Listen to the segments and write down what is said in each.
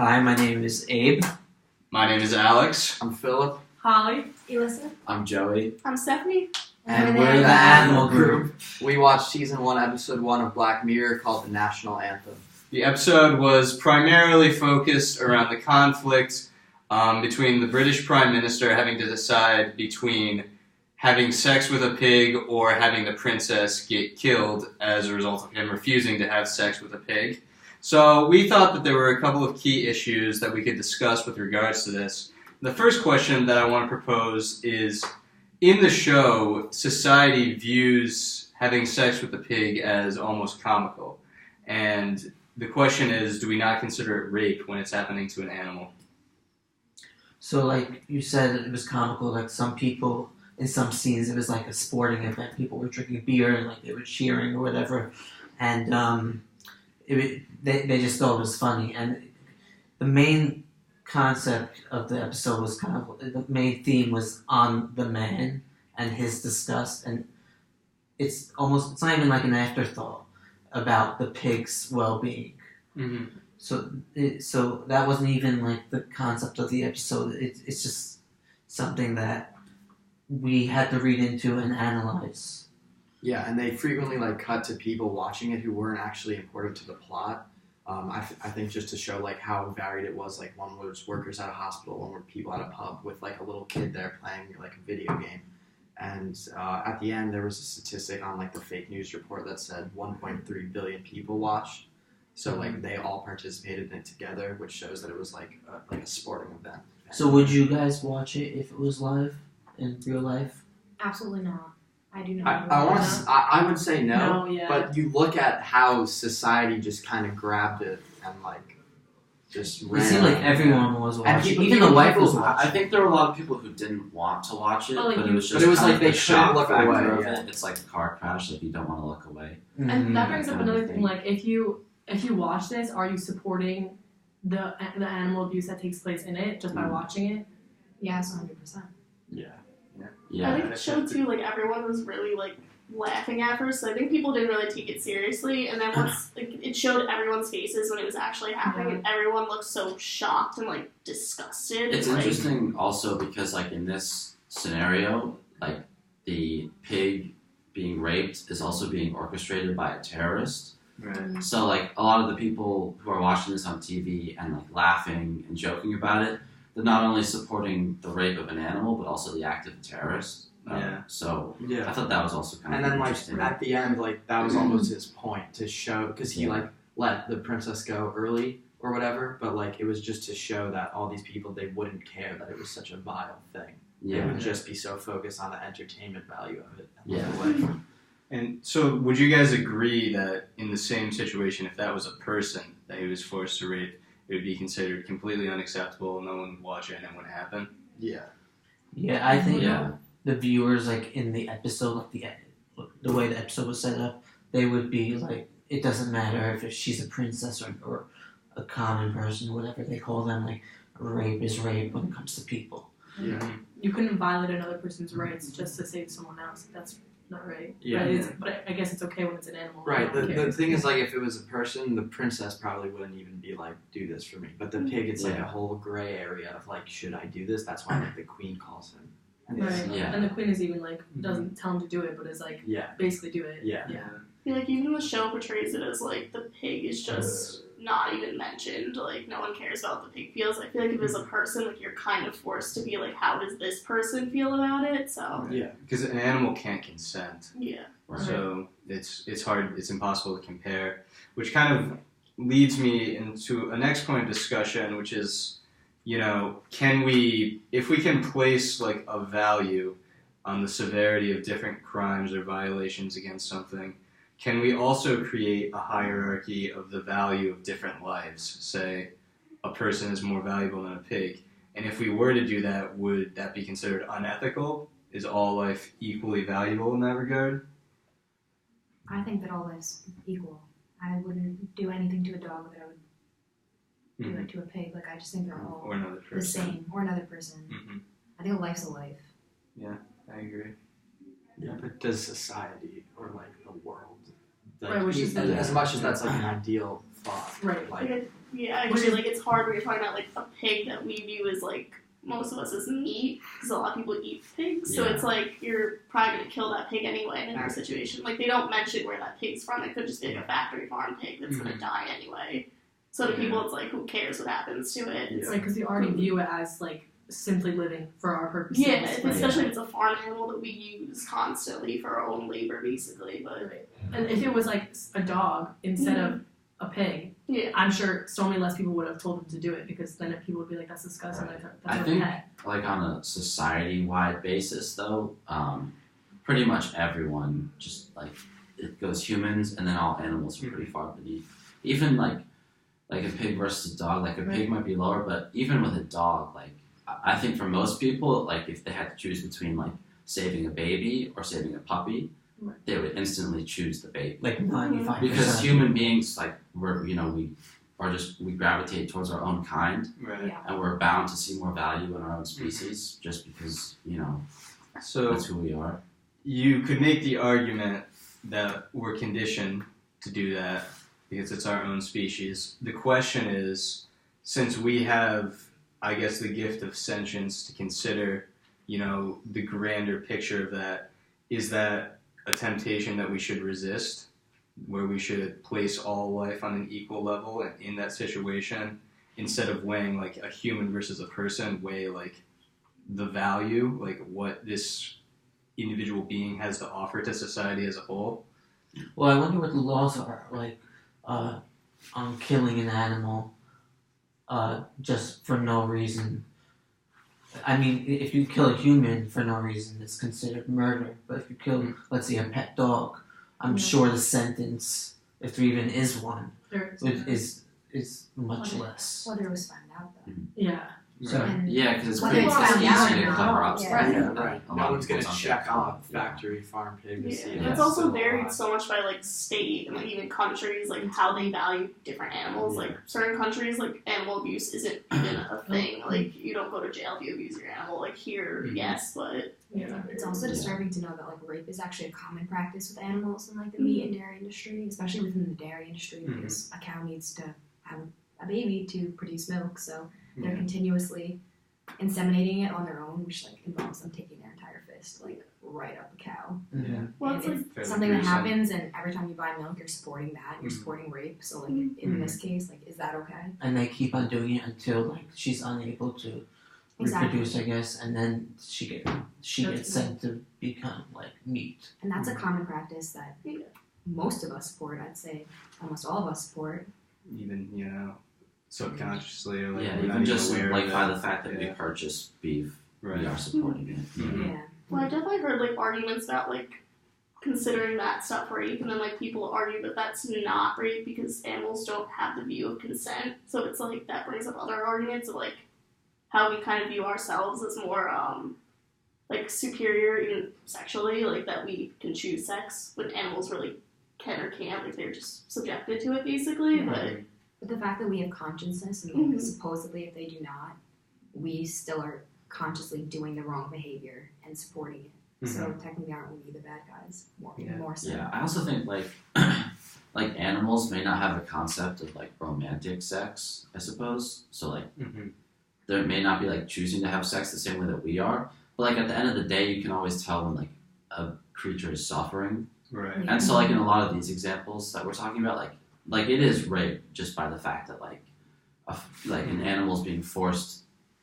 Hi, my name is Abe. My name is Alex. I'm Philip. Holly. Elissa. I'm Joey. I'm Stephanie. And we're the Animal Group. We watched Season 1, Episode 1 of Black Mirror called The National Anthem. The episode was primarily focused around the conflict between the British Prime Minister having to decide between having sex with a pig or having the princess get killed as a result of him refusing to have sex with a pig. So we thought that there were a couple of key issues that we could discuss with regards to this. The first question that I want to propose is, in the show, society views having sex with a pig as almost comical. And the question is, do we not consider it rape when it's happening to an animal? So, like you said, it was comical. Like some people, in some scenes, it was like a sporting event. People were drinking beer and like they were cheering or whatever. And they just thought it was funny. And the main concept of the episode was kind of, the main theme was on the man and his disgust. And it's not even like an afterthought about the pig's well-being. Mm-hmm. So that wasn't even like the concept of the episode. It's just something that we had to read into and analyze. Yeah, and they frequently cut to people watching it who weren't actually important to the plot. I think just to show how varied it was. One was workers at a hospital, one were people at a pub with a little kid there playing a video game. And at the end, there was a statistic on the fake news report that said 1.3 billion people watched. So they all participated in it together, which shows that it was like a sporting event. So would you guys watch it if it was live in real life? Absolutely not. I do not. I would say no, yeah. But you look at how society just kind of grabbed it and just ran. It seemed like everyone was watching. People, even the wife was watching. I think there were a lot of people who didn't want to watch it, but it was just. But it was kind of they the couldn't shock look factor away. of Yeah. it. It's like a car crash; you don't want to look away. And that brings up kind of another thing. thing. If you watch this, are you supporting the animal abuse that takes place in it just by watching it? Yes, 100%. Yeah. I think it showed too, everyone was really, laughing at first, so I think people didn't really take it seriously, and then once, it showed everyone's faces when it was actually happening, and everyone looked so shocked and, disgusted. It's interesting also because, in this scenario, the pig being raped is also being orchestrated by a terrorist. Right. So, a lot of the people who are watching this on TV and, laughing and joking about it, they're not only supporting the rape of an animal, but also the act of a terrorist. So, I thought that was also kind of interesting. And then, at the end, that was almost his point to show, because he, let the princess go early or whatever, but, it was just to show that all these people, they wouldn't care that it was such a vile thing. They would just be so focused on the entertainment value of it. And so would you guys agree that in the same situation, if that was a person that he was forced to rape, it would be considered completely unacceptable, no one would watch it, and it wouldn't happen? Yeah. Yeah, I think the viewers, in the episode, the way the episode was set up, they would be it doesn't matter if she's a princess or a common person, whatever they call them, rape is rape when it comes to people. Yeah. You couldn't violate another person's rights just to save someone else. That's not right. Yeah. But I guess it's okay when it's an animal. Right. The thing is, if it was a person, the princess probably wouldn't even be do this for me. But the pig, it's a whole gray area of should I do this? That's why the queen calls him. And Right. And the queen is even doesn't tell him to do it, but is basically do it. Yeah. Yeah. I feel even the show portrays it as, the pig is just not even mentioned. No one cares about how the pig feels. I feel if it was a person, you're kind of forced to be how does this person feel about it? So. Yeah, because an animal can't consent. Yeah. Right. So it's hard, it's impossible to compare, which kind of leads me into a next point of discussion, which is, if we can place a value on the severity of different crimes or violations against something, can we also create a hierarchy of the value of different lives? Say, a person is more valuable than a pig. And if we were to do that, would that be considered unethical? Is all life equally valuable in that regard? I think that all life's equal. I wouldn't do anything to a dog that I would do it to a pig. I just think they're all or another person. the same. Or another person. Mm-hmm. I think a life's a life. Yeah, I agree. Yeah, but does society or the world, Right, which is as much as that's an ideal thought. Right. Like, yeah, actually, like, it's hard when you're talking about, like, a pig that we view as, like, most of us as meat, because a lot of people eat pigs, so it's like, you're probably going to kill that pig anyway in our situation. Like, they don't mention where that pig's from. It could just be, like, a factory farm pig that's going to die anyway. So to people, it's like, who cares what happens to it? It's like, because we already view it as, like, simply living for our purposes. Yeah, especially if it's a farm animal that we use constantly for our own labor, basically. But And if it was, like, a dog instead of a pig, I'm sure so many less people would have told them to do it, because then people would be like, that's disgusting. Right. That's I a think, pet. like, on a society-wide basis, though, pretty much everyone just, like, it goes humans, and then all animals are pretty far beneath. Even, like a pig versus a dog, like, a pig might be lower, but even with a dog, like, I think for most people, like, if they had to choose between, like, saving a baby or saving a puppy, they would instantly choose the baby. Like 95%. Because human beings, like, we gravitate towards our own kind, Right. and we're bound to see more value in our own species just because, So that's who we are. you could make the argument that we're conditioned to do that because it's our own species. The question is, since we have, I guess, the gift of sentience to consider, the grander picture of that, is that a temptation that we should resist, where we should place all life on an equal level, and in that situation, instead of weighing, like, a human versus a person, weigh, like, the value, like, what this individual being has to offer to society as a whole? Well, I wonder what the laws are, like, on killing an animal just for no reason. I mean, if you kill a human for no reason, it's considered murder. But if you kill, let's say, a pet dog, I'm sure the sentence, if there even is one, is much less. Whether it was found out, though. Yeah. So, Yeah, because it's Whether pretty it's easy found out to or cover not, up yeah. stuff. Yeah, that right. a lot No of one's people gonna don't check get on caught. factory farm pig to see. And if it's also still varied alive. so much by, like, state and, like, even countries, like, how they value different animals. Like, certain countries, like, animal abuse isn't even a thing. Like, you don't go to jail if you abuse your animal. Like, here, yes, but... Yeah. It's also disturbing to know that, like, rape is actually a common practice with animals in, like, the meat and dairy industry, especially within the dairy industry, because a cow needs to have a baby to produce milk, so they're continuously inseminating it on their own, which, like, involves them taking their entire fist, like, right up a cow. yeah. Well, And it's, like, it's fairly something that gruesome. happens, and every time you buy milk, you're supporting that, you're supporting rape, so, like, in this case, like, is that okay? And they keep on doing it until, like, she's unable to reproduce, I guess, and then she gets sent to become, like, meat. And that's a common practice that most of us support, I'd say almost all of us support. Even, subconsciously, or, like, Yeah, we're not even just aware like of by it. the fact that we purchase beef, Right. we are supporting it. Mhm. Yeah. well, I definitely heard, like, arguments about, like, considering that stuff rape, and then, like, people argue that that's not rape because animals don't have the view of consent. So it's, like, that brings up other arguments of, like, how we kind of view ourselves as more, like, superior, even sexually, like, that we can choose sex when animals really can or can't, like, they're just subjected to it, basically, but... But the fact that we have consciousness, and like, supposedly if they do not, we still are consciously doing the wrong behavior and supporting it. So technically aren't we the bad guys? More so. Yeah, I also think like like animals may not have a concept of like romantic sex, I suppose. So like there may not be like choosing to have sex the same way that we are. But like at the end of the day, you can always tell when like a creature is suffering. Right. Yeah. And so like in a lot of these examples that we're talking about, like it is rape just by the fact that like an animal is being forced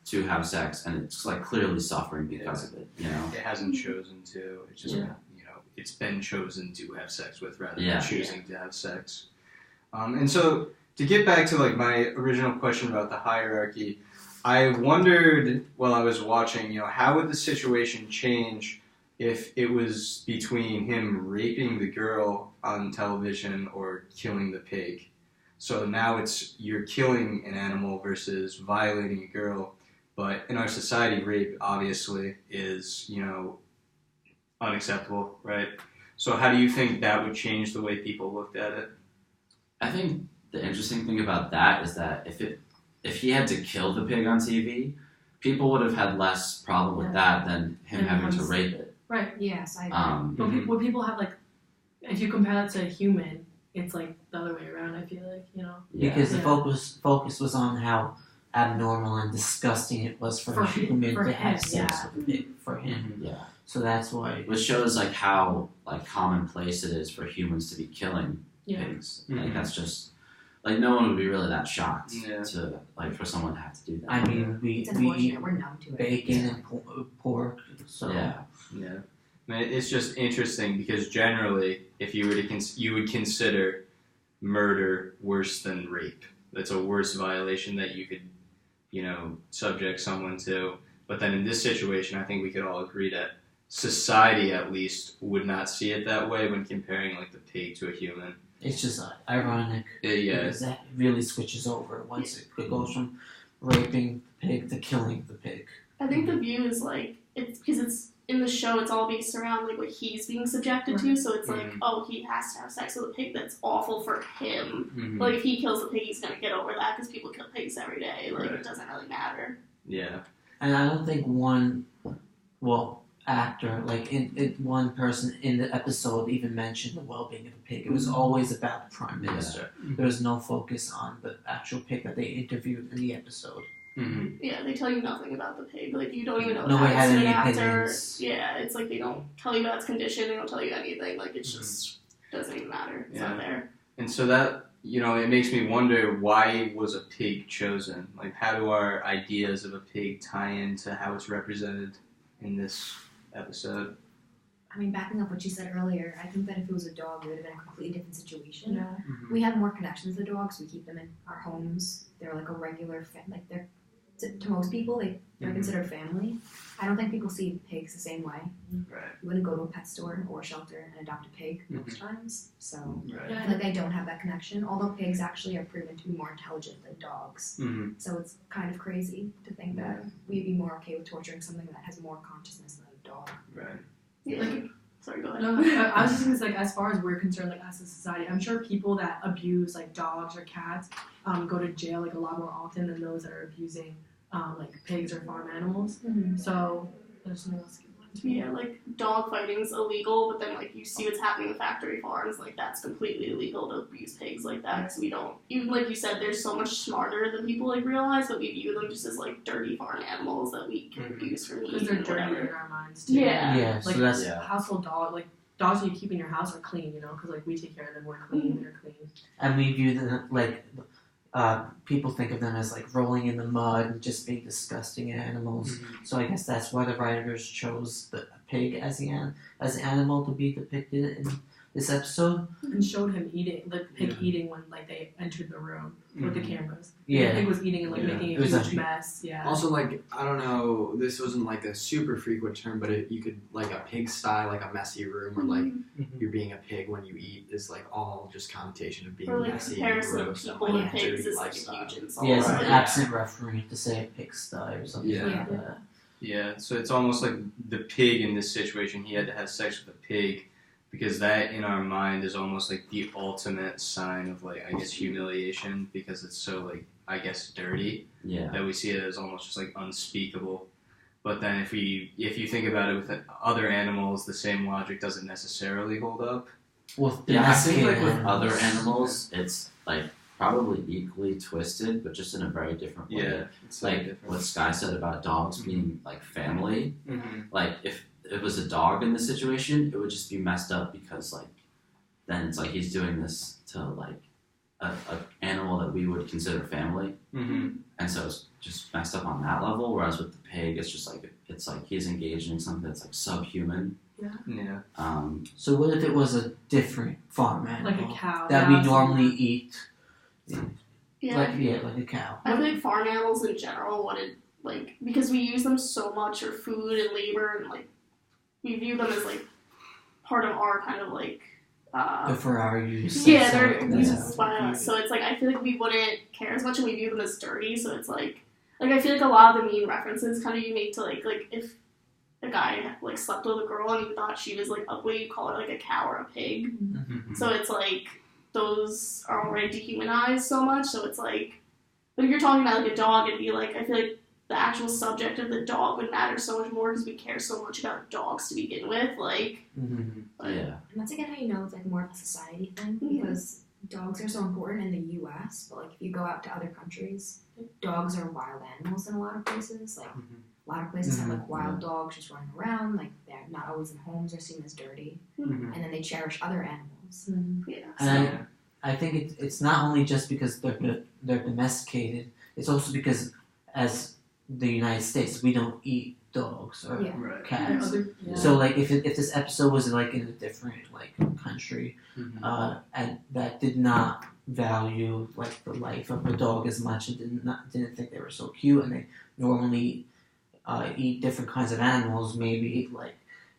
to have sex and it's like clearly suffering because of it, you know. It hasn't chosen to. It's just it's been chosen to have sex with rather Yeah. than choosing to have sex. And so to get back to like my original question about the hierarchy, I wondered while I was watching, how would the situation change if it was between him raping the girl on television or killing the pig? So now you're killing an animal versus violating a girl. But in our society, rape obviously is, unacceptable, right? So how do you think that would change the way people looked at it? I think the interesting thing about that is that if he had to kill the pig on TV, people would have had less problem with that than him having to rape it. Right. Yes, I agree. But when people have like, if you compare that to a human, it's like the other way around. I feel like because the focus was on how abnormal and disgusting it was for a human to have sex with a pig for him. Yeah. So that's why. Which shows like how like commonplace it is for humans to be killing pigs. Like that's just like no one would be really that shocked to like for someone to have to do that. I mean, we eat we're numb to it. bacon and pork. So yeah. I mean, it's just interesting because generally, if you were to you would consider murder worse than rape. That's a worse violation that you could, subject someone to. But then in this situation, I think we could all agree that society, at least, would not see it that way when comparing like the pig to a human. It's just ironic. Because that really switches over once it goes from raping the pig to killing the pig. I think the view is like it's because it's in the show. It's all based around like what he's being subjected to. So it's like, oh, he has to have sex with a pig. That's awful for him. Like if he kills the pig, he's gonna get over that because people kill pigs every day. Like it doesn't really matter. Yeah. And I don't think actor, like one person in the episode even mentioned the well-being of the pig. It was always about the prime minister. There was no focus on the actual pig that they interviewed in the episode. Yeah, they tell you nothing about the pig. Like you don't even know. Nobody had any after. opinions. Yeah, it's like they don't tell you about its condition. They don't tell you anything. Like it just doesn't even matter. It's not there. And so that it makes me wonder, why was a pig chosen? Like how do our ideas of a pig tie into how it's represented in this episode? I mean, backing up what you said earlier, I think that if it was a dog, it would have been a completely different situation. Yeah. We have more connections with dogs. We keep them in our homes. They're like a regular, they're to most people, they're considered family. I don't think people see pigs the same way. Right. You wouldn't go to a pet store or a shelter and adopt a pig most times. So Right. I feel like I don't have that connection. Although pigs actually are proven to be more intelligent than dogs. So it's kind of crazy to think that we'd be more okay with torturing something that has more consciousness than a dog. Right. Yeah, sorry, go ahead. No, I was just gonna say, like, as far as we're concerned, like, as a society, I'm sure people that abuse, like, dogs or cats go to jail, like, a lot more often than those that are abusing, like, pigs or farm animals. So, there's something else. Yeah, like, dog fighting's illegal, but then, like, you see what's happening with factory farms, like, that's completely illegal to abuse pigs like that, because we don't, even like you said, they're so much smarter than people, like, realize, but we view them just as, like, dirty farm animals that we can abuse for meat. Because they're and dirty whatever. in our minds, too. Yeah, like, so that's household dog, like, dogs that you keep in your house are clean, because, like, we take care of them, we're clean, they're clean. And we view them, like, people think of them as, like, rolling in the mud and just being disgusting animals. So I guess that's why the writers chose the pig as an animal to be depicted in this episode. And showed him eating, the pig eating when, like, they entered the room with the cameras. Yeah. The pig was eating and, like, making a huge mess. Yeah. Also, like, I don't know, this wasn't, like, a super frequent term, but you could, like, a pigsty, like, a messy room, or, like, you're being a pig when you eat is, like, all just connotation of being or, like, messy and comparison of gross and, people like, and pigs dirty is, like, a lifestyle. huge insult. Yeah, it's Right. an absent referee to say a pigsty or something like that. Yeah, so it's almost like the pig in this situation, he had to have sex with a pig, because that in our mind is almost like the ultimate sign of, like, I guess, humiliation, because it's so, like, I guess, dirty, that we see it as almost just, like, unspeakable. But then if you think about it with other animals, the same logic doesn't necessarily hold up. Well, I think, like, with other animals, it's, like, probably equally twisted, but just in a very different way. Yeah, it's like different. what Sky said about dogs being, like, family. Mm-hmm. Like, if it was a dog in this situation, it would just be messed up because, like, then it's like he's doing this to, like, a animal that we would consider family. And so it's just messed up on that level, whereas with the pig, it's just like, it's like he's engaged in something that's, like, subhuman. Yeah. So what if it was a different farm animal? Like a cow. That we normally eat. Yeah. Like a cow. I think farm animals in general wouldn't, like, because we use them so much for food and labor, and, like, we view them as, like, part of our kind of, like, The Ferrari use. yeah, they're used by us. So it's like, I feel like we wouldn't care as much, and we view them as dirty, so it's like I feel like a lot of the mean references kind of you make to, like if a guy, like, slept with a girl and you thought she was, like, ugly, you call her, like, a cow or a pig. So it's like, those are already dehumanized so much, so it's like, but if you're talking about, like, a dog, it'd be like, I feel like the actual subject of the dog would matter so much more because we care so much about dogs to begin with, like, Yeah. And that's again how you know it's like more of a society thing because dogs are so important in the U.S., but like if you go out to other countries, dogs are wild animals in a lot of places. Like a lot of places have like wild dogs just running around. Like they're not always in homes or seen as dirty, and then they cherish other animals. Yeah. And I think it's not only just because they're domesticated. It's also because as the United States, we don't eat dogs or cats. So like if this episode was like in a different like country, and that did not value like the life of a dog as much and didn't think they were so cute, and they normally eat different kinds of animals, maybe like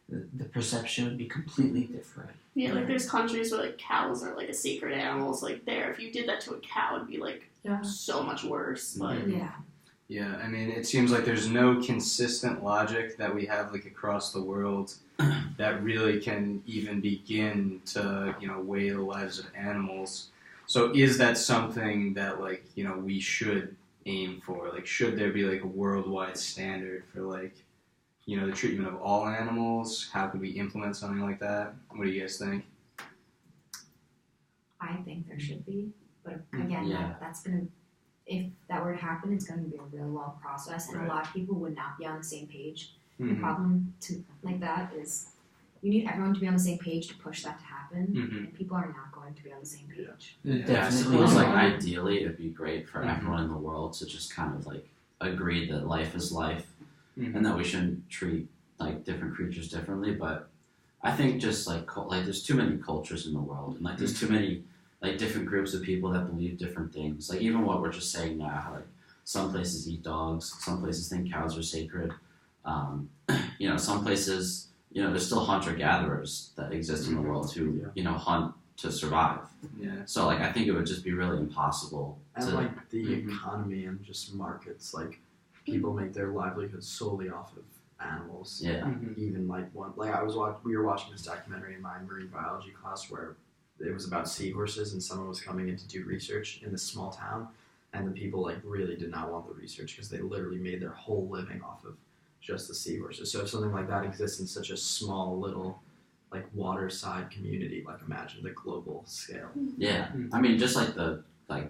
the perception would be completely different. Yeah, like there's countries where like cows are like a sacred animal. So like there, if you did that to a cow, it'd be like so much worse. But yeah, I mean, it seems like there's no consistent logic that we have like across the world that really can even begin to, weigh the lives of animals. So is that something that like, we should aim for? Like, should there be like a worldwide standard for like, the treatment of all animals? How could we implement something like that? What do you guys think? I think there should be, but again, that's gonna. If that were to happen, it's going to be a real long process, and a lot of people would not be on the same page. The problem like that is you need everyone to be on the same page to push that to happen, and people are not going to be on the same page. I suppose like ideally it'd be great for everyone in the world to just kind of like agree that life is life, and that we shouldn't treat like different creatures differently. But I think just like there's too many cultures in the world, and like there's too many like different groups of people that believe different things. Like even what we're just saying now, how like some places eat dogs, some places think cows are sacred. Some places, there's still hunter-gatherers that exist in the world who, hunt to survive. Yeah. So like I think it would just be really impossible. And like the economy and just markets, like people make their livelihood solely off of animals. Yeah. Even like we were watching this documentary in my marine biology class where it was about seahorses, and someone was coming in to do research in this small town, and the people like really did not want the research because they literally made their whole living off of just the seahorses. So if something like that exists in such a small little like waterside community, like imagine the global scale. Yeah, I mean just like the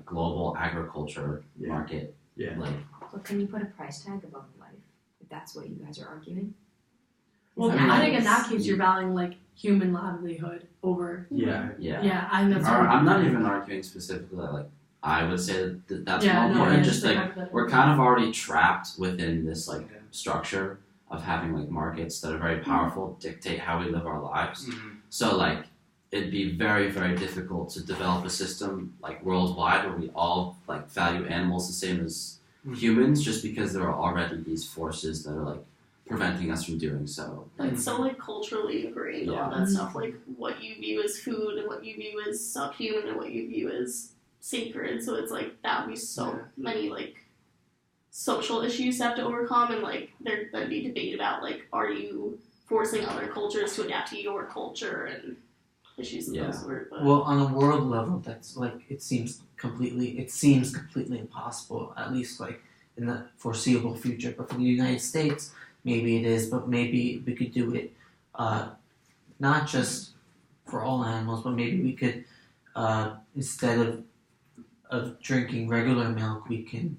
global agriculture market. Yeah. Like, but can you put a price tag above life if that's what you guys are arguing? Well, I think in that case you're valuing like human livelihood over. Yeah. I think that's. I'm not even arguing specifically. Like I would say that's more important. Just like we're kind of already trapped within this like structure of having like markets that are very powerful, dictate how we live our lives. So like it'd be very, very difficult to develop a system like worldwide where we all like value animals the same as humans, just because there are already these forces that are like preventing us from doing so. It's so like culturally ingrained, all that stuff, like what you view as food and what you view as subhuman and what you view as sacred. So it's like that would be so many like social issues to have to overcome, and like there'd be debate about like, are you forcing other cultures to adapt to your culture and issues of those sort. But. Well, on a world level, that's like it seems completely impossible, at least like in the foreseeable future. But for the United States, maybe it is, but maybe we could do it not just for all animals, but maybe we could instead of drinking regular milk, we can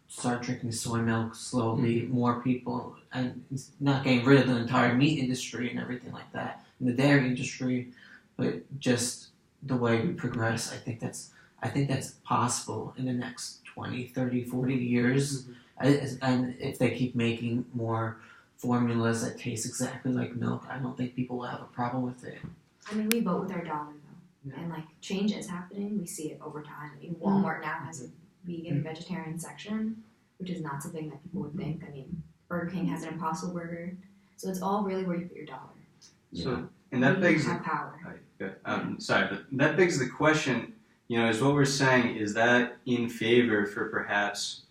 start drinking soy milk slowly. More people, and not getting rid of the entire meat industry and everything like that, and the dairy industry, but just the way we progress. I think that's possible in the next 20, 30, 40 years. And if they keep making more formulas that taste exactly like milk, I don't think people will have a problem with it. I mean, we vote with our dollar, though. And, like, change is happening. We see it over time. I mean, Walmart now has a vegan, vegetarian section, which is not something that people would think. I mean, Burger King has an Impossible Burger. So it's all really where you put your dollar. So, and that begs have power. Sorry, but that begs the question, is what we're saying, is that in favor for perhaps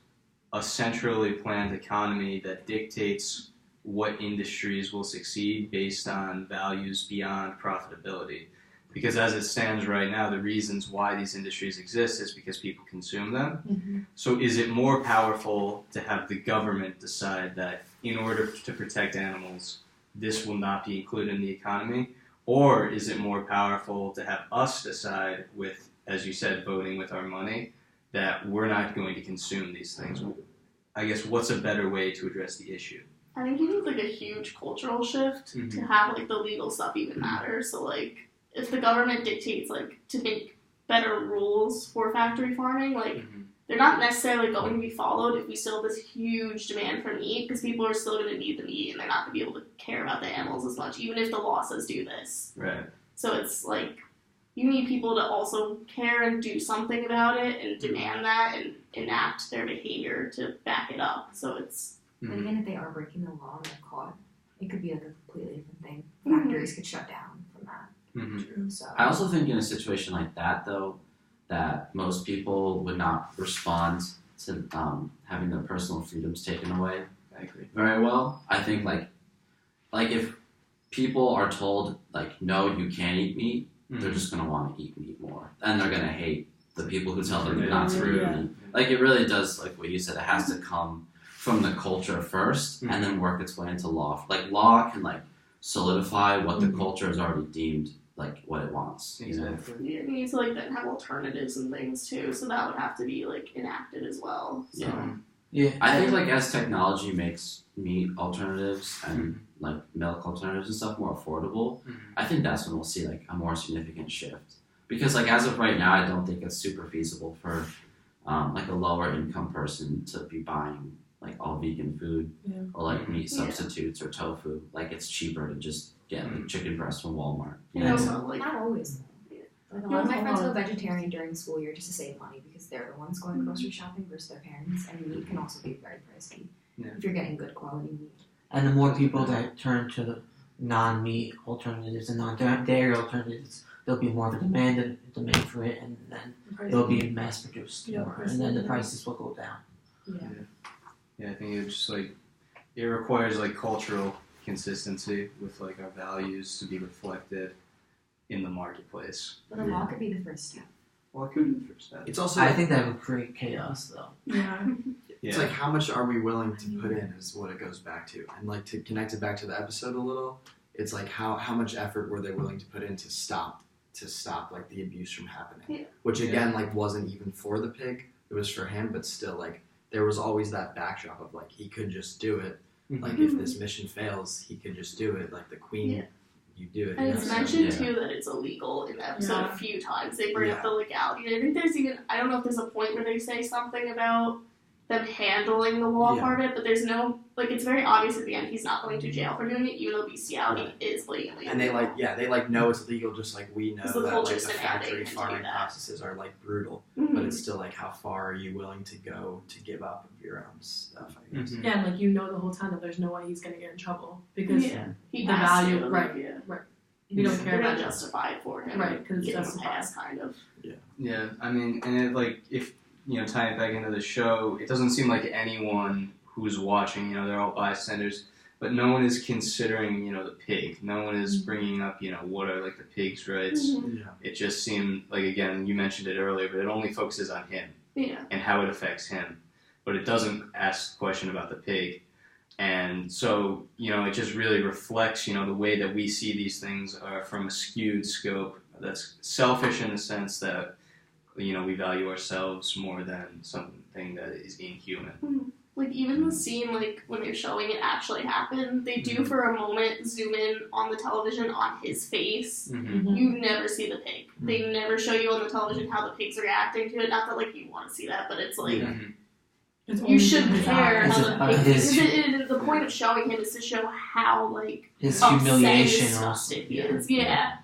a centrally planned economy that dictates what industries will succeed based on values beyond profitability? Because as it stands right now, the reasons why these industries exist is because people consume them. So is it more powerful to have the government decide that in order to protect animals, this will not be included in the economy? Or is it more powerful to have us decide with, as you said, voting with our money, that we're not going to consume these things? I guess what's a better way to address the issue? I think you need like a huge cultural shift to have like the legal stuff even matter. So like if the government dictates like to make better rules for factory farming, like they're not necessarily going to be followed if we still have this huge demand for meat, because people are still going to need the meat and they're not going to be able to care about the animals as much, even if the law says do this. Right. So it's like you need people to also care and do something about it and demand that and enact their behavior to back it up. So it's... But even if they are breaking the law and they're caught, it could be like a completely different thing. Factories could shut down from that. So I also think in a situation like that, though, that most people would not respond to having their personal freedoms taken away. I agree. Very well. I think like if people are told like no, you can't eat meat, they're just gonna want to eat meat more, and they're gonna hate the people who tell them not to eat meat. Like it really does, like what you said, it has to come from the culture first, and then work its way into law. Like law can like solidify what the culture has already deemed like what it wants. Exactly. You need to like then have alternatives and things too, so that would have to be like enacted as well. So. Yeah. I think like as technology makes meat alternatives and like milk alternatives and stuff more affordable, I think that's when we'll see like a more significant shift. Because like as of right now, I don't think it's super feasible for like a lower income person to be buying like all vegan food or like meat substitutes or tofu. Like it's cheaper to just get like chicken breast from Walmart. Not always. Like a lot of my friends go vegetarian during school year just to save money because they're the ones going grocery shopping versus their parents, and meat can also be very pricey if you're getting good quality meat. And the more people that turn to the non-meat alternatives and non-dairy alternatives, there'll be more of a demand for it, and then it'll be mass-produced more, and then the prices will go down. Yeah, I think it's just like it requires like cultural consistency with like our values to be reflected in the marketplace. But the law could be the first step. Well, it could be the first step. It's also I think that would create chaos, though. It's like how much are we willing to put in is what it goes back to, and like to connect it back to the episode a little. It's like how much effort were they willing to put in to stop like the abuse from happening, which again like wasn't even for the pig, it was for him, but still like there was always that backdrop of like he could just do it, like if this mission fails he could just do it, like the queen. You do it. And it's mentioned too that it's illegal in the episode a few times. They bring up the legality. And I think there's even, I don't know if there's a point where they say something about them handling the law part of it, but there's no, like it's very obvious at the end he's not going to jail for doing it, even though bestiality is blatantly illegal. And they know it's legal, just like we know the that like the demanding factory to do farming that. processes are like brutal, but it's still like how far are you willing to go to give up your own stuff, I guess. Yeah, and like you know the whole time that there's no way he's gonna get in trouble because he the has value, to, right. We don't care They're about gonna justify it for him, right? Because it's it's pass kind of. Yeah, I mean, and it, like if tying it back into the show, it doesn't seem like anyone who's watching, they're all bystanders, but no one is considering, the pig. No one is bringing up, what are like the pig's rights. It just seemed like, again, you mentioned it earlier, but it only focuses on him and how it affects him, but it doesn't ask the question about the pig. And so, it just really reflects, the way that we see these things are from a skewed scope that's selfish in the sense that, we value ourselves more than something that is inhuman. Like, even the scene, like, when they're showing it actually happen, they do for a moment zoom in on the television on his face. You never see the pig. They never show you on the television how the pig's reacting to it. Not that, like, you want to see that, but it's like... You should care how the pig is. The point of showing him is to show how, like, his upset humiliation and disgusted he is.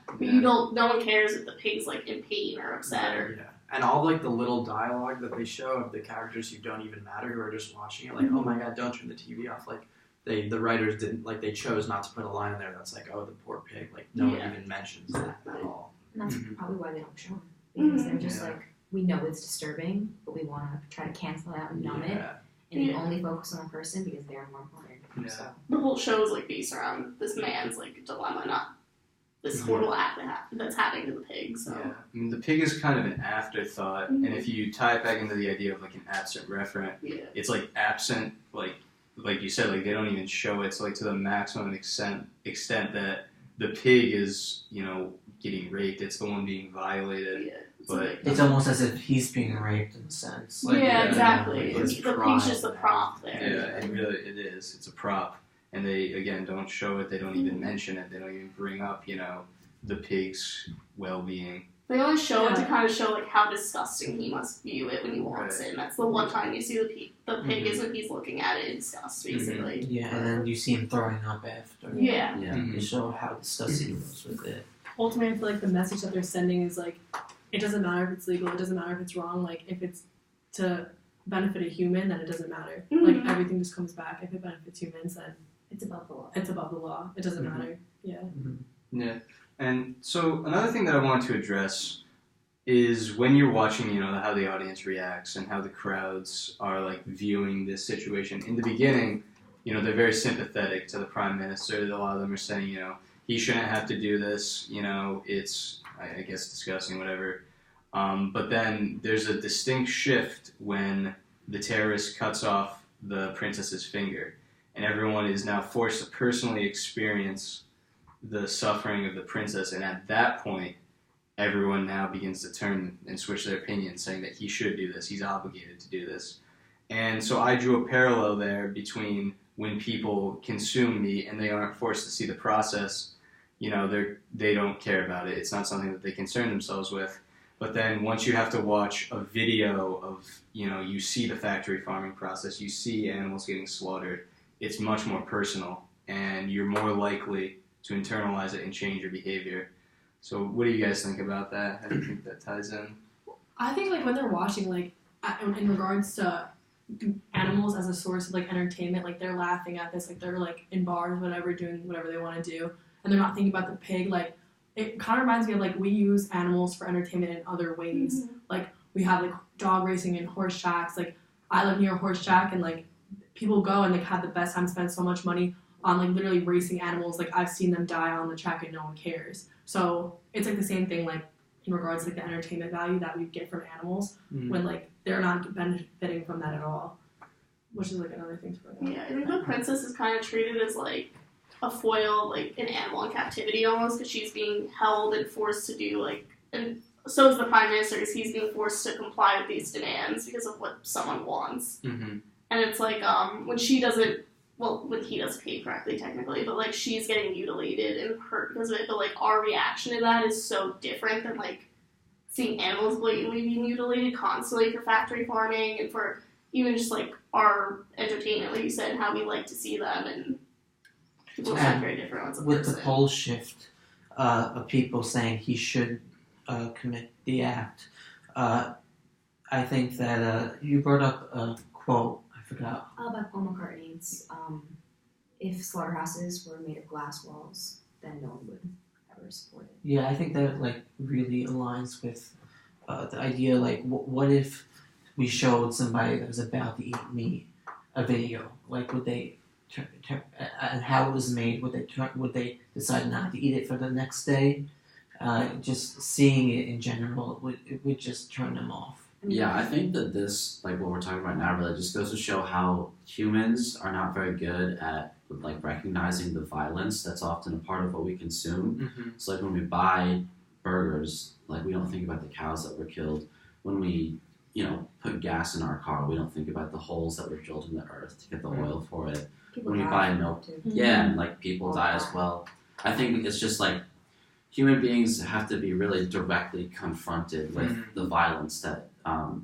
But no one cares if the pig's, like, in pain or upset or... And all like the little dialogue that they show of the characters who don't even matter, who are just watching it, like, oh my god, don't turn the TV off. Like, the writers didn't, like, they chose not to put a line in there that's like, oh, the poor pig. Like, no one even mentions that at all. And that's probably why they don't show him. Because they're just like, we know it's disturbing, but we want to try to cancel it out and numb it. And they only focus on the person because they're more important. So. The whole show is, like, based around this man's, like, dilemma, not this horrible act that's happening to the pig. So. Yeah. I mean, the pig is kind of an afterthought, and if you tie it back into the idea of like an absent referent, it's like absent, like you said, like they don't even show it. It's like to the maximum extent that the pig is, getting raped. It's the one being violated. Yeah. But It's almost as if he's being raped in a sense. Exactly. His The pig's just a prop there. yeah, it is. It's a prop. And they, again, don't show it. They don't even mention it. They don't even bring up, the pig's well-being. They only show it to kind of show like how disgusting he must view it when he walks in. That's the one time you see the pig is when he's looking at it in disgust, basically. Yeah, and then you see him throwing up after. Yeah. To show how disgusted he was with it. Ultimately, I feel like the message that they're sending is like, it doesn't matter if it's legal, it doesn't matter if it's wrong. Like, if it's to benefit a human, then it doesn't matter. Like, everything just comes back. If it benefits humans, then It's above the law. it's above the law. It doesn't matter. Yeah. Yeah. And so another thing that I want to address is when you're watching, how the audience reacts and how the crowds are like viewing this situation. In the beginning, they're very sympathetic to the Prime Minister. A lot of them are saying, he shouldn't have to do this. It's, I guess, disgusting, whatever. But then there's a distinct shift when the terrorist cuts off the princess's finger, and everyone is now forced to personally experience the suffering of the princess, and at that point, everyone now begins to turn and switch their opinion, saying that he should do this, he's obligated to do this. And so I drew a parallel there between when people consume meat and they aren't forced to see the process, they don't care about it. It's not something that they concern themselves with. But then once you have to watch a video of, you see the factory farming process, you see animals getting slaughtered, it's much more personal, and you're more likely to internalize it and change your behavior. So what do you guys think about that? How do you think that ties in? I think like when they're watching, like in regards to animals as a source of like entertainment, like they're laughing at this, like they're like in bars, whatever, doing whatever they want to do, and they're not thinking about the pig. Like it kind of reminds me of like we use animals for entertainment in other ways. Like we have like dog racing and horse tracks. Like I live near a horse track, and like people go and like have the best time, spend so much money on like literally racing animals. Like I've seen them die on the track and no one cares. So it's like the same thing like in regards to like the entertainment value that we get from animals when like they're not benefiting from that at all, which is like another thing to bring up. Yeah, I think the princess is kind of treated as like a foil, like an animal in captivity almost, because she's being held and forced to do like, and so is the Prime Minister, because he's being forced to comply with these demands because of what someone wants. And it's like when she doesn't, well, when he doesn't behave correctly technically, but like she's getting mutilated and hurt because of it. But like our reaction to that is so different than like seeing animals blatantly be mutilated constantly for factory farming and for even just like our entertainment, like you said, and how we like to see them, and people are very different as a with person. the poll shift of people saying he should commit the act, I think that you brought up a quote. I forgot. By Paul McCartney's, if slaughterhouses were made of glass walls, then no one would ever support it. Yeah, I think that like really aligns with the idea. Like, what if we showed somebody that was about to eat meat a video? Like, would they and how it was made? Would they decide not to eat it for the next day? Just seeing it in general would just turn them off. Yeah, I think that this, like what we're talking about now, really just goes to show how humans are not very good at like recognizing the violence that's often a part of what we consume. So like when we buy burgers, like we don't think about the cows that were killed. When we, put gas in our car, we don't think about the holes that were drilled in the earth to get the oil for it. People when we die buy milk, and like people die as well. I think it's just like human beings have to be really directly confronted with the violence that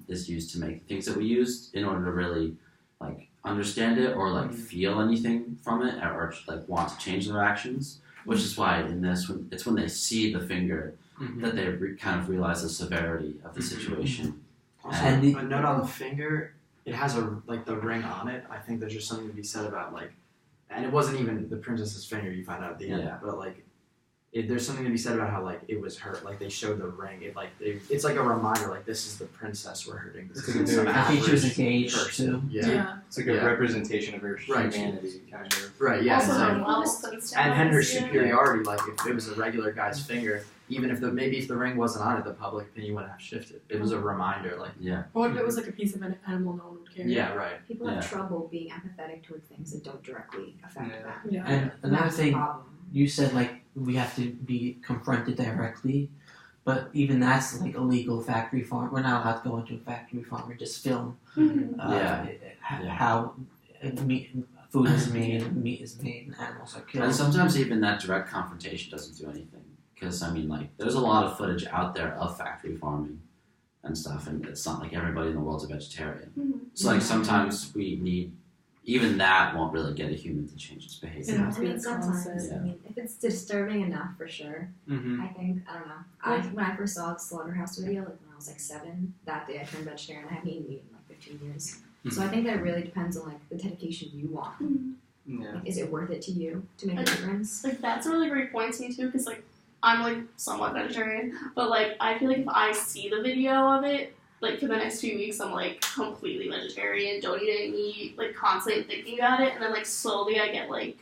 is used to make things that we use in order to really like understand it or like feel anything from it or like want to change their actions. Which is why in this, it's when they see the finger that they kind of realize the severity of the situation. Also, a note on the finger, it has the ring on it. I think there's just something to be said about like, and it wasn't even the princess's finger. You find out at the end, but like. There's something to be said about how like it was hurt. Like they showed the ring. It's like a reminder. Like this is the princess we're hurting. This isn't some I think she was average engaged person. too. Yeah. It's like a representation of her humanity, kind of. Right. Yeah. Also, And, her wealth and stuff. and her superiority. Like if it was a regular guy's finger, even if if the ring wasn't on it, the public opinion wouldn't have shifted. It was a reminder. Like Or what if it was like a piece of an animal no one would care? yeah. Right. People have trouble being empathetic toward things that don't directly affect them. Yeah. And another That's the thing problem. you said, like we have to be confronted directly. But even that's like illegal factory farm. We're not allowed to go into a factory farm and just film how food is made, meat is made, and animals are killed. And sometimes even that direct confrontation doesn't do anything. Because, I mean, like, there's a lot of footage out there of factory farming and stuff, and it's not like everybody in the world's a vegetarian. Mm-hmm. So, like, sometimes we need, even that won't really get a human to change its behavior. I mean, sometimes, Yeah. I mean, if it's disturbing enough, for sure. Mm-hmm. I think, I don't know. When I first saw the Slaughterhouse video, like when I was like 7, that day I turned vegetarian. I haven't eaten meat in like 15 years. So I think that it really depends on like the dedication you want. Yeah. Like, is it worth it to you to make a difference? Like, that's a really great point to me, too, because, like, I'm, like, somewhat vegetarian, but, like, I feel like if I see the video of it, like, for the next few weeks, I'm, like, completely vegetarian, don't eat any meat, like, constantly thinking about it, and then, like, slowly I get, like,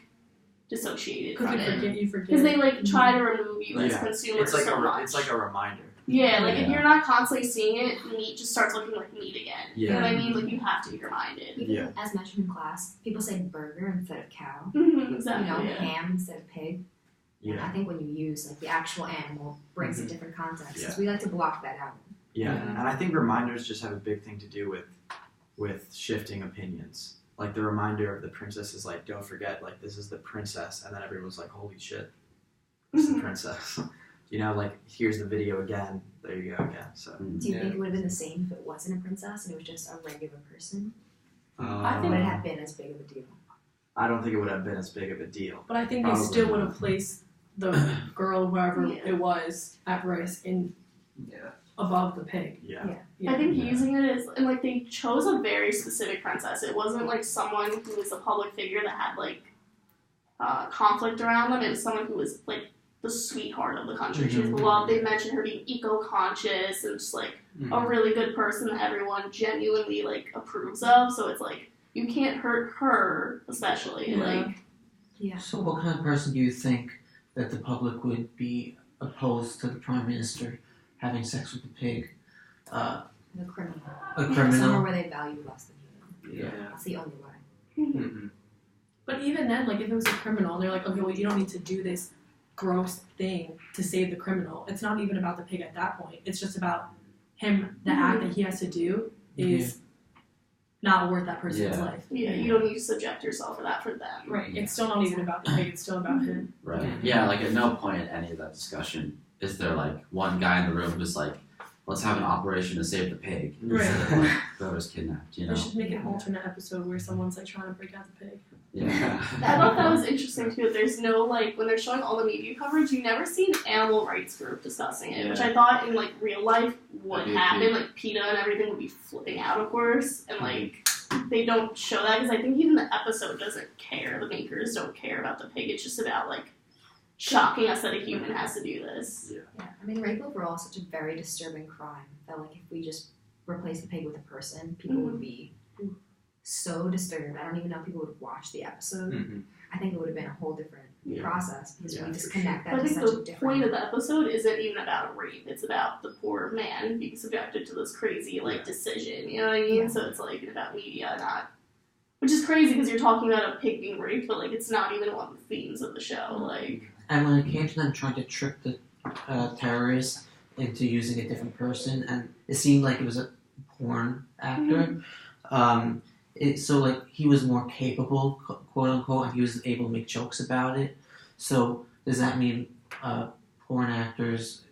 dissociated from it. You forget. Because they, like, try to remove you as Yeah. consumers It's like so much. it's like a reminder. Yeah, like, if Yeah. you're not constantly seeing it, meat just starts looking like meat again. You know Yeah. what I mean? Like, you have to be reminded. Even Yeah. as mentioned in class, people say burger instead of cow. Exactly, You know, yeah. ham instead of pig. And I Yeah. think when you use like the actual animal brings a different context. Because Yeah. we like to block that out. Yeah, Mhm. and I think reminders just have a big thing to do with shifting opinions. Like the reminder of the princess is like, don't forget, like this is the princess, and then everyone's like, holy shit, it's the princess. You know, like here's the video again. There you go again. So Do you think it would have been the same if it wasn't a princess and it was just a regular person? I Would it think, have been as big of a deal? I don't think it would have been as big of a deal. but I think they Probably still would not. have placed the girl, whoever Yeah. it was, at risk in Yeah. above the pig. Yeah. Yeah. I think Yeah. using it as, and like they chose a very specific princess. It wasn't like someone who was a public figure that had like conflict around them. It was someone who was like the sweetheart of the country. She was beloved. They mentioned her being eco-conscious and just like a really good person that everyone genuinely like approves of. So it's like you can't hurt her, especially Yeah. like. Yeah. So what kind of person do you think that the public would be opposed to the Prime Minister having sex with the pig? The criminal. A Somewhere criminal? where they value less than human. Yeah. That's the only way. Mm-hmm. But even then, like if it was a criminal, they're like, okay, well, you don't need to do this gross thing to save the criminal. It's not even about the pig at that point. It's just about him. The act that he has to do is not worth that person's Yeah. life. Yeah, you don't need to subject yourself to that for them. Right. It's still not even about the pig. It's still about him. Right. Yeah, like at no point in any of that discussion is there like one guy in the room who's like, let's have an operation to save the pig. Right. Instead of like, whoever's kidnapped, you know? They should make an alternate episode where someone's like trying to break out the pig. Yeah. I thought that was interesting too. There's no like when they're showing all the media coverage, you never see an animal rights group discussing it, which I thought in like real life would That'd be happen. cute. Like PETA and everything would be flipping out, of course, and like they don't show that because I think even the episode doesn't care. The makers don't care about the pig. It's just about like shocking us that a human has to do this. Yeah. I mean, rape overall is such a very disturbing crime that like if we just replace the pig with a person, people would be so disturbed. I don't even know if people would watch the episode. Mm-hmm. I think it would have been a whole different process because Yeah, we for disconnect I that to think such a the different. point of the episode isn't even about a rape. It's about the poor man being subjected to this crazy like decision. You know what I mean? Yeah. So it's like about media, not. Which is crazy because you're talking about a pig being raped, but like it's not even one of the themes of the show. Like. And when it came to them trying to trick the terrorists into using a different person, and it seemed like it was a porn actor, so like he was more capable, quote unquote, and he was able to make jokes about it. So does that mean porn actors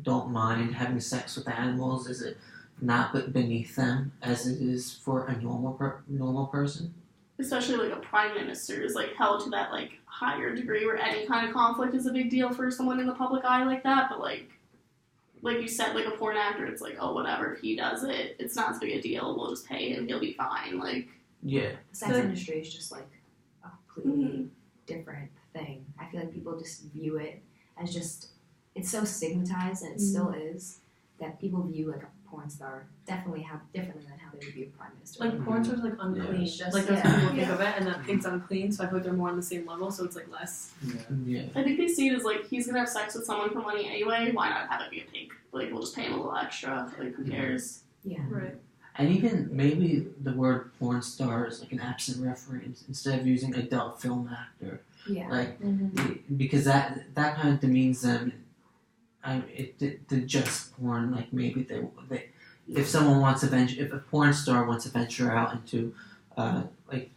don't mind having sex with animals? Is it not beneath them as it is for a normal person? Especially like a prime minister is like held to that like higher degree where any kind of conflict is a big deal for someone in the public eye like that. But like you said, like a porn actor, it's like, oh, whatever, if he does it, it's not as big a deal. We'll just pay him, he'll be fine. Like Yeah. The sex industry is just like a completely different thing. I feel like people just view it as just it's so stigmatized, and it still is, that people view like a porn star differently differently than how they would view a prime minister. Like porn stars like unclean. Just- Like that's how people think Yeah. of it, and that pig's unclean. So I feel like they're more on the same level. So it's like less. Yeah. I think they see it as like he's gonna have sex with someone for money anyway. Why not have it be a pig? Like we'll just pay him a little extra. Like who cares? Yeah. Right. And even maybe the word porn star is like an absent reference instead of using adult film actor. Yeah. Like because that kind of demeans them. The just porn, like maybe they if someone wants to venture, if a porn star wants to venture out into like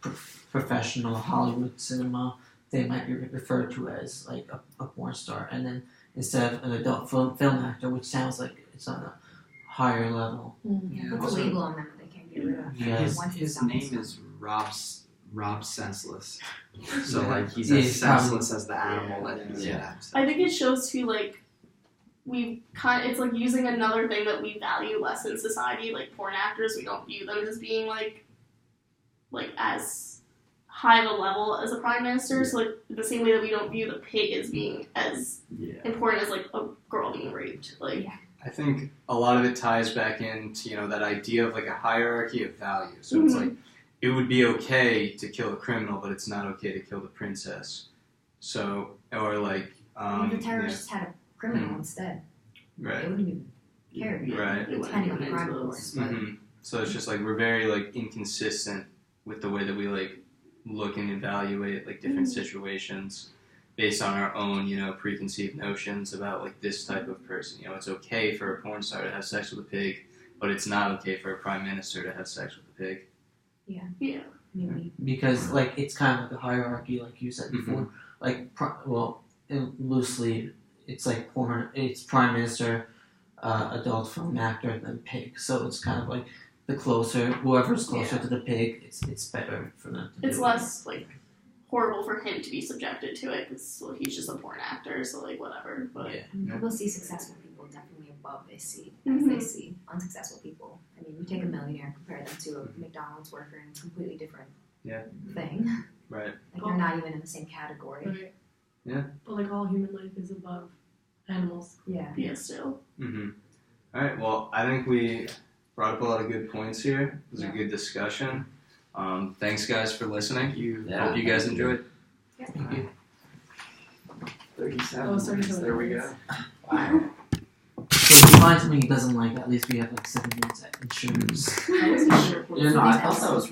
professional Hollywood cinema, they might be referred to as like a porn star, and then instead of an adult film actor, which sounds like it's on a higher level. Yeah, put a label on them that they can't get rid of. Yeah. His name is Rob Senseless. So like he's as senseless as the animal that he's I think it shows too like it's like using another thing that we value less in society, like porn actors. We don't view them as being like as high of a level as a prime minister. So like the same way that we don't view the pig as being as important as like a girl being raped. Like I think a lot of it ties back into that idea of like a hierarchy of value. So it's like it would be okay to kill a criminal, but it's not okay to kill the princess. So or like if the terrorists had a criminal instead, right? They wouldn't even care. Right. Depending on the crime, of course. But So it's just like we're very like inconsistent with the way that we like look and evaluate like different situations based on our own preconceived notions about like this type of person. It's okay for a porn star to have sex with a pig, but it's not okay for a prime minister to have sex with a pig. Yeah. Maybe. Because like it's kind of like a hierarchy, like you said before. Like loosely, it's like porn. It's prime minister, adult film actor, and then pig. So it's kind of like whoever's closer to the pig, it's better for them. It's less like horrible for him to be subjected to it because he's just a porn actor, so like whatever. But people see successful people definitely above they see as they see unsuccessful people. I mean, you take a millionaire, compare them to a McDonald's worker, and it's a completely different thing. Right. Like they're not even in the same category. Right. Yeah. But like all human life is above animals. Yeah. Yeah, still. All right. Well, I think we brought up a lot of good points here. It was a good discussion. Thanks, guys, for listening. Hope you guys enjoyed. Yeah. Thank you. 37. There we go. Wow. So if you find something he doesn't like, at least we have like 7 minutes at insurance. I thought that was